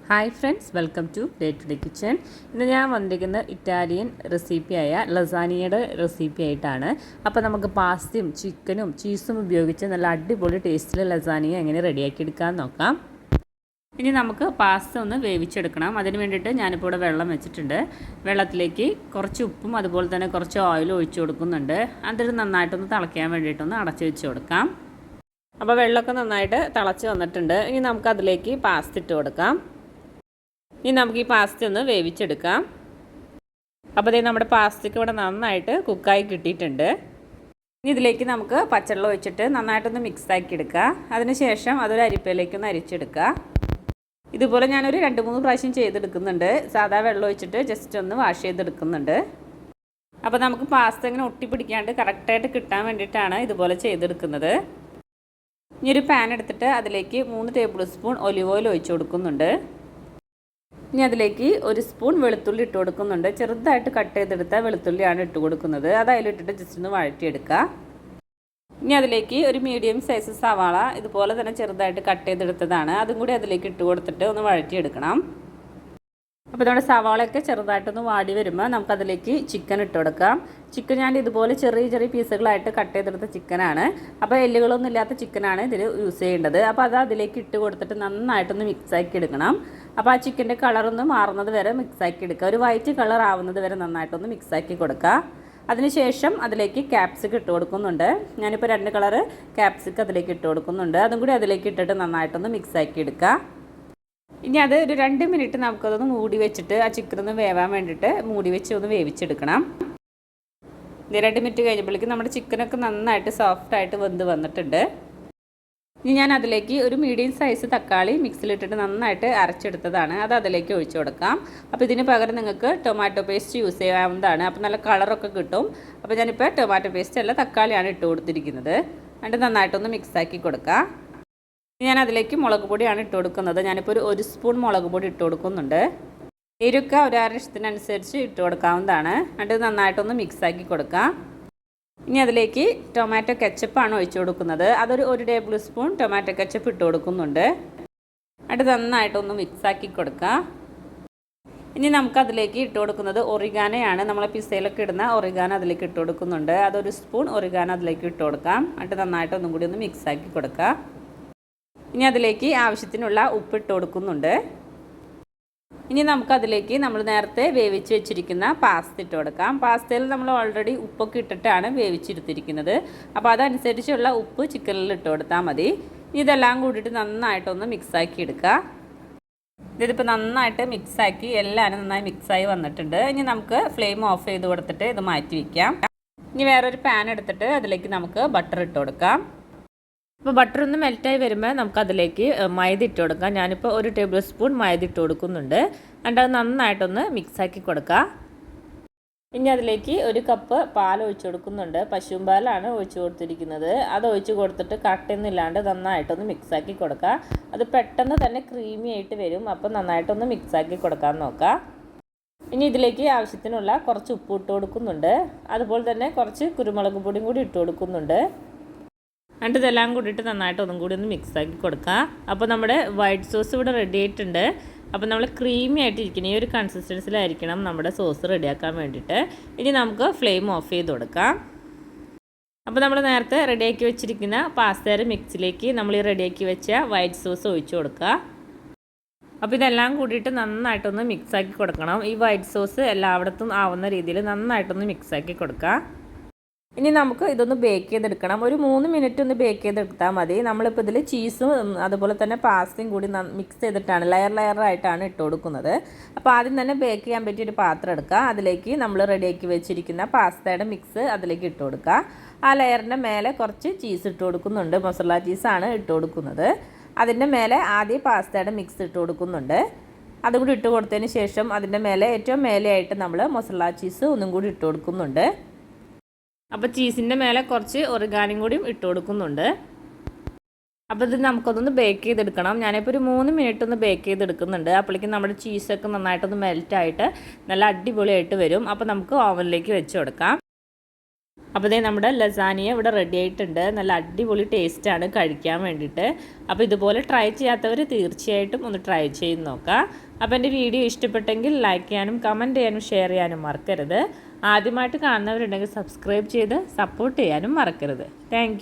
Hi friends, welcome to day to day kitchen. ഇന്ന് ഞാൻ വന്നിരിക്കുന്ന ഇറ്റാലിയൻ റെസിപ്പിയായ ലസാനിയയുടെ റെസിപ്പി ആയിട്ടാണ്. അപ്പോൾ നമുക്ക് പാസ്തയും ചിക്കനും ചീസും ഉപയോഗിച്ച് നല്ല അടിപൊളി ടേസ്റ്റിൽ ലസാനിയ എങ്ങനെ റെഡിയാക്കി എടുക്കാമെന്ന് നോക്കാം. ഇനി നമുക്ക് പാസ്ത ഒന്ന് വേവിച്ചെടുക്കണം. അതിന് വേണ്ടിയിട്ട് ഞാനിപ്പോൾ ഇവിടെ വെള്ളം വെച്ചിട്ടുണ്ട്. വെള്ളത്തിലേക്ക് കുറച്ച് ഉപ്പും അതുപോലെ തന്നെ കുറച്ച് ഓയിലും ഒഴിച്ചു കൊടുക്കുന്നുണ്ട്. അതിൽ നന്നായിട്ടൊന്ന് തിളയ്ക്കാൻ വേണ്ടിയിട്ടൊന്ന് അടച്ചു വെച്ച് കൊടുക്കാം. അപ്പോൾ വെള്ളമൊക്കെ നന്നായിട്ട് തിളച്ച് വന്നിട്ടുണ്ട്. ഇനി നമുക്ക് അതിലേക്ക് പാസ്ത ഇട്ട് കൊടുക്കാം. ഇനി നമുക്ക് ഈ പാസ്ത ഒന്ന് വേവിച്ചെടുക്കാം. അപ്പോൾ ഇതേ നമ്മുടെ പാസ്തയ്ക്ക് ഇവിടെ നന്നായിട്ട് കുക്കായി കിട്ടിയിട്ടുണ്ട്. ഇനി ഇതിലേക്ക് നമുക്ക് പച്ചവെള്ളം ഒഴിച്ചിട്ട് നന്നായിട്ടൊന്ന് മിക്സാക്കി എടുക്കുക. അതിനുശേഷം അതൊരു അരിപ്പയിലേക്കൊന്ന് അരിച്ചെടുക്കുക. ഇതുപോലെ ഞാനൊരു 2-3 പ്രാവശ്യം ചെയ്തെടുക്കുന്നുണ്ട്. സാധാ വെള്ളം ഒഴിച്ചിട്ട് ജസ്റ്റ് ഒന്ന് വാഷ് ചെയ്തെടുക്കുന്നുണ്ട്. അപ്പോൾ നമുക്ക് പാസ്ത ഇങ്ങനെ ഒട്ടിപ്പിടിക്കാണ്ട് കറക്റ്റായിട്ട് കിട്ടാൻ വേണ്ടിയിട്ടാണ് ഇതുപോലെ ചെയ്തെടുക്കുന്നത്. ഇനി ഒരു പാൻ എടുത്തിട്ട് അതിലേക്ക് 3 ടേബിൾ സ്പൂൺ ഒലിവ് ഓയിൽ ഒഴിച്ചു കൊടുക്കുന്നുണ്ട്. ഇനി അതിലേക്ക് 1 സ്പൂൺ വെളുത്തുള്ളി ഇട്ട് കൊടുക്കുന്നുണ്ട്. ചെറുതായിട്ട് കട്ട് ചെയ്തെടുത്ത വെളുത്തുള്ളിയാണ് ഇട്ട് കൊടുക്കുന്നത്. അത് അതിലിട്ടിട്ട് ജസ്റ്റ് ഒന്ന് വഴറ്റിയെടുക്കുക. ഇനി അതിലേക്ക് ഒരു മീഡിയം സൈസ് സവാള ഇതുപോലെ തന്നെ ചെറുതായിട്ട് കട്ട് ചെയ്തെടുത്തതാണ്. അതും കൂടി അതിലേക്ക് ഇട്ട് കൊടുത്തിട്ട് ഒന്ന് വഴറ്റിയെടുക്കണം. അപ്പോൾ നമ്മുടെ സവാളയൊക്കെ ചെറുതായിട്ടൊന്ന് വാടി വരുമ്പോൾ നമുക്കതിലേക്ക് ചിക്കൻ ഇട്ട് കൊടുക്കാം. ചിക്കൻ ഞാൻ ഇതുപോലെ ചെറിയ ചെറിയ പീസുകളായിട്ട് കട്ട് ചെയ്തെടുത്ത ചിക്കനാണ്. അപ്പോൾ എല്ലുകളൊന്നും ഇല്ലാത്ത ചിക്കനാണ് ഇതിൽ യൂസ് ചെയ്യേണ്ടത്. അപ്പോൾ അത് അതിലേക്ക് ഇട്ട് കൊടുത്തിട്ട് നന്നായിട്ടൊന്ന് മിക്സാക്കി എടുക്കണം. അപ്പോൾ ആ ചിക്കൻ്റെ കളറൊന്ന് മാറുന്നത് വരെ മിക്സാക്കി എടുക്കുക. ഒരു വൈറ്റ് കളർ ആവുന്നത് വരെ നന്നായിട്ടൊന്ന് മിക്സാക്കി കൊടുക്കുക. അതിനുശേഷം അതിലേക്ക് ക്യാപ്സിക്കം ഇട്ട് കൊടുക്കുന്നുണ്ട്. ഞാനിപ്പോൾ 2 കളറ് ക്യാപ്സിക്കം അതിലേക്ക് ഇട്ട് കൊടുക്കുന്നുണ്ട്. അതും കൂടി അതിലേക്ക് ഇട്ടിട്ട് നന്നായിട്ടൊന്ന് മിക്സാക്കി എടുക്കുക. ഇനി അത് ഒരു 2 മിനിറ്റ് നമുക്കതൊന്ന് മൂടി വെച്ചിട്ട് ആ ചിക്കൻ ഒന്ന് വേവാൻ വേണ്ടിയിട്ട് മൂടി വെച്ച് ഒന്ന് വേവിച്ചെടുക്കണം. 2 മിനിറ്റ് കഴിഞ്ഞപ്പോഴേക്കും നമ്മുടെ ചിക്കനൊക്കെ നന്നായിട്ട് സോഫ്റ്റായിട്ട് വെന്ത് വന്നിട്ടുണ്ട്. ഇനി ഞാൻ അതിലേക്ക് ഒരു മീഡിയം സൈസ് തക്കാളി മിക്സിയിലിട്ടിട്ട് നന്നായിട്ട് അരച്ചെടുത്തതാണ്. അത് അതിലേക്ക് ഒഴിച്ചു കൊടുക്കാം. അപ്പോൾ ഇതിന് പകരം നിങ്ങൾക്ക് ടൊമാറ്റോ പേസ്റ്റ് യൂസ് ചെയ്യാവുന്നതാണ്. അപ്പോൾ നല്ല കളറൊക്കെ കിട്ടും. അപ്പോൾ ഞാനിപ്പോൾ ടൊമാറ്റോ പേസ്റ്റ് അല്ല തക്കാളിയാണ് ഇട്ട് കൊടുത്തിരിക്കുന്നത്. എന്നിട്ട് നന്നായിട്ടൊന്ന് മിക്സാക്കി കൊടുക്കുക. ഞാൻ അതിലേക്ക് മുളക് പൊടിയാണ് ഇട്ട് കൊടുക്കുന്നത്. ഞാനിപ്പോൾ ഒരു സ്പൂൺ മുളക് പൊടി ഇട്ട് കൊടുക്കുന്നുണ്ട്. എരിവൊക്കെ ഒരാളുടെ ഇഷ്ടത്തിനനുസരിച്ച് ഇട്ട് കൊടുക്കാവുന്നതാണ്. എന്നിട്ട് നന്നായിട്ടൊന്ന് മിക്സാക്കി കൊടുക്കുക. ഇനി അതിലേക്ക് ടൊമാറ്റോ കെച്ചപ്പാണ് ഒഴിച്ചു കൊടുക്കുന്നത്. അതൊരു 1 ടേബിൾ സ്പൂൺ ടൊമാറ്റോ കെച്ചപ്പ് ഇട്ട് കൊടുക്കുന്നുണ്ട്. എന്നിട്ട് നന്നായിട്ടൊന്ന് മിക്സാക്കി കൊടുക്കുക. ഇനി നമുക്കതിലേക്ക് ഇട്ട് കൊടുക്കുന്നത് ഒറിഗാനോയാണ്. നമ്മളെ പിസയിലൊക്കെ ഇടുന്ന ഒറിഗാനോ അതിലേക്ക് ഇട്ട് കൊടുക്കുന്നുണ്ട്. അതൊരു സ്പൂൺ ഒറിഗാനോ അതിലേക്ക് ഇട്ട് കൊടുക്കാം. എന്നിട്ട് നന്നായിട്ടൊന്നും കൂടി ഒന്ന് മിക്സാക്കി കൊടുക്കുക. ഇനി അതിലേക്ക് ആവശ്യത്തിനുള്ള ഉപ്പിട്ട് കൊടുക്കുന്നുണ്ട്. ഇനി നമുക്കതിലേക്ക് നമ്മൾ നേരത്തെ വേവിച്ച് വെച്ചിരിക്കുന്ന പാസ്ത ഇട്ട് കൊടുക്കാം. പാസ്തയിൽ നമ്മൾ ഓൾറെഡി ഉപ്പൊക്കെ ഇട്ടിട്ടാണ് വേവിച്ചെടുത്തിരിക്കുന്നത്. അപ്പോൾ അതനുസരിച്ചുള്ള ഉപ്പ് ചിക്കനിൽ ഇട്ട് കൊടുത്താൽ മതി. ഇതെല്ലാം കൂടിയിട്ട് നന്നായിട്ടൊന്ന് മിക്സാക്കി എടുക്കുക. ഇതിപ്പോൾ നന്നായിട്ട് മിക്സാക്കി എല്ലാവരും നന്നായി മിക്സായി വന്നിട്ടുണ്ട്. ഇനി നമുക്ക് ഫ്ലെയിം ഓഫ് ചെയ്ത് കൊടുത്തിട്ട് ഇത് മാറ്റി വയ്ക്കാം. ഇനി വേറൊരു പാൻ എടുത്തിട്ട് അതിലേക്ക് നമുക്ക് ബട്ടർ ഇട്ട് കൊടുക്കാം. അപ്പോൾ ബട്ടർ ഒന്ന് മെൽറ്റായി വരുമ്പോൾ നമുക്കതിലേക്ക് മൈദ ഇട്ട് കൊടുക്കാം. ഞാനിപ്പോൾ 1 ടേബിൾ സ്പൂൺ മൈദ ഇട്ട് കൊടുക്കുന്നുണ്ട്. എന്നിട്ട് അത് നന്നായിട്ടൊന്ന് മിക്സാക്കി കൊടുക്കുക. ഇനി അതിലേക്ക് 1 കപ്പ് പാൽ ഒഴിച്ച് കൊടുക്കുന്നുണ്ട്. പശുവും പാലാണ് ഒഴിച്ച് കൊടുത്തിരിക്കുന്നത്. അത് ഒഴിച്ച് കൊടുത്തിട്ട് കട്ടയൊന്നുമില്ലാണ്ട് നന്നായിട്ടൊന്ന് മിക്സാക്കി കൊടുക്കുക. അത് പെട്ടെന്ന് തന്നെ ക്രീമി ആയിട്ട് വരും. അപ്പോൾ നന്നായിട്ടൊന്ന് മിക്സാക്കി കൊടുക്കാൻ നോക്കുക. ഇനി ഇതിലേക്ക് ആവശ്യത്തിനുള്ള കുറച്ച് ഉപ്പ് ഇട്ട് കൊടുക്കുന്നുണ്ട്. അതുപോലെ തന്നെ കുറച്ച് കുരുമുളക് പൊടിയും കൂടി ഇട്ട് കൊടുക്കുന്നുണ്ട്. എന്നിട്ട് ഇതെല്ലാം കൂടിയിട്ട് നന്നായിട്ട് ഒന്നും കൂടി ഒന്ന് മിക്സാക്കി കൊടുക്കുക. അപ്പോൾ നമ്മുടെ വൈറ്റ് സോസ് ഇവിടെ റെഡി ആയിട്ടുണ്ട്. അപ്പോൾ നമ്മൾ ക്രീമി ആയിട്ടിരിക്കണം. ഈ ഒരു കൺസിസ്റ്റൻസിലായിരിക്കണം നമ്മുടെ സോസ് റെഡിയാക്കാൻ വേണ്ടിയിട്ട്. ഇനി നമുക്ക് ഫ്ലെയിം ഓഫ് ചെയ്ത് കൊടുക്കാം. അപ്പോൾ നമ്മൾ നേരത്തെ റെഡിയാക്കി വെച്ചിരിക്കുന്ന പാസ്തയുടെ മിക്സിലേക്ക് നമ്മൾ ഈ റെഡിയാക്കി വെച്ച വൈറ്റ് സോസ് ഒഴിച്ചു കൊടുക്കുക. അപ്പോൾ ഇതെല്ലാം കൂടിയിട്ട് നന്നായിട്ടൊന്ന് മിക്സാക്കി കൊടുക്കണം. ഈ വൈറ്റ് സോസ് എല്ലായിടത്തും ആവുന്ന രീതിയിൽ നന്നായിട്ടൊന്ന് മിക്സാക്കി കൊടുക്കുക. ഇനി നമുക്ക് ഇതൊന്ന് ബേക്ക് ചെയ്തെടുക്കണം. ഒരു 3 മിനിറ്റ് ഒന്ന് ബേക്ക് ചെയ്തെടുത്താൽ മതി. നമ്മളിപ്പോൾ ഇതിൽ ചീസും അതുപോലെ തന്നെ പാസ്തയും കൂടി മിക്സ് ചെയ്തിട്ടാണ് ലെയറായിട്ടാണ് ഇട്ട് കൊടുക്കുന്നത്. അപ്പോൾ ആദ്യം തന്നെ ബേക്ക് ചെയ്യാൻ പറ്റിയൊരു പാത്രം എടുക്കുക. അതിലേക്ക് നമ്മൾ റെഡിയാക്കി വെച്ചിരിക്കുന്ന പാസ്തയുടെ മിക്സ് അതിലേക്ക് ഇട്ട് കൊടുക്കുക. ആ ലെയറിൻ്റെ മേലെ കുറച്ച് ചീസ് ഇട്ട് കൊടുക്കുന്നുണ്ട്. മൊസറല്ല ചീസാണ് ഇട്ട് കൊടുക്കുന്നത്. അതിൻ്റെ മേലെ ആദ്യം പാസ്തയുടെ മിക്സ് ഇട്ട് കൊടുക്കുന്നുണ്ട്. അതുകൂടി ഇട്ട് കൊടുത്തതിന് ശേഷം അതിൻ്റെ മേലെ ഏറ്റവും മേലെയായിട്ട് നമ്മൾ മൊസറല്ല ചീസ് ഒന്നും കൂടി ഇട്ട് കൊടുക്കുന്നുണ്ട്. അപ്പോൾ ചീസിൻ്റെ മേലെ കുറച്ച് ഒറിഗാനോയും കൂടിയും ഇട്ട് കൊടുക്കുന്നുണ്ട്. അപ്പോൾ ഇത് നമുക്കൊന്ന് ബേക്ക് ചെയ്തെടുക്കണം. ഞാനിപ്പോൾ ഒരു 3 മിനിറ്റ് ഒന്ന് ബേക്ക് ചെയ്തെടുക്കുന്നുണ്ട്. അപ്പോഴേക്കും നമ്മുടെ ചീസൊക്കെ നന്നായിട്ടൊന്ന് മെൽറ്റായിട്ട് നല്ല അടിപൊളിയായിട്ട് വരും. അപ്പോൾ നമുക്ക് ഓവനിലേക്ക് വെച്ച് കൊടുക്കാം. അപ്പോൾ ഇതേ നമ്മുടെ ലസാനിയ ഇവിടെ റെഡി ആയിട്ടുണ്ട്. നല്ല അടിപൊളി ടേസ്റ്റാണ് കഴിക്കാൻ വേണ്ടിയിട്ട്. അപ്പോൾ ഇതുപോലെ ട്രൈ ചെയ്യാത്തവർ തീർച്ചയായിട്ടും ഒന്ന് ട്രൈ ചെയ്ത് നോക്കുക. അപ്പോൾ എൻ്റെ വീഡിയോ ഇഷ്ടപ്പെട്ടെങ്കിൽ ലൈക്ക് ചെയ്യാനും കമൻറ്റ് ചെയ്യാനും ഷെയർ ചെയ്യാനും മറക്കരുത്. ആദ്യമായിട്ട് കാണുന്നവരുണ്ടെങ്കിൽ സബ്സ്ക്രൈബ് ചെയ്ത് സപ്പോർട്ട് ചെയ്യാനും മറക്കരുത്. താങ്ക്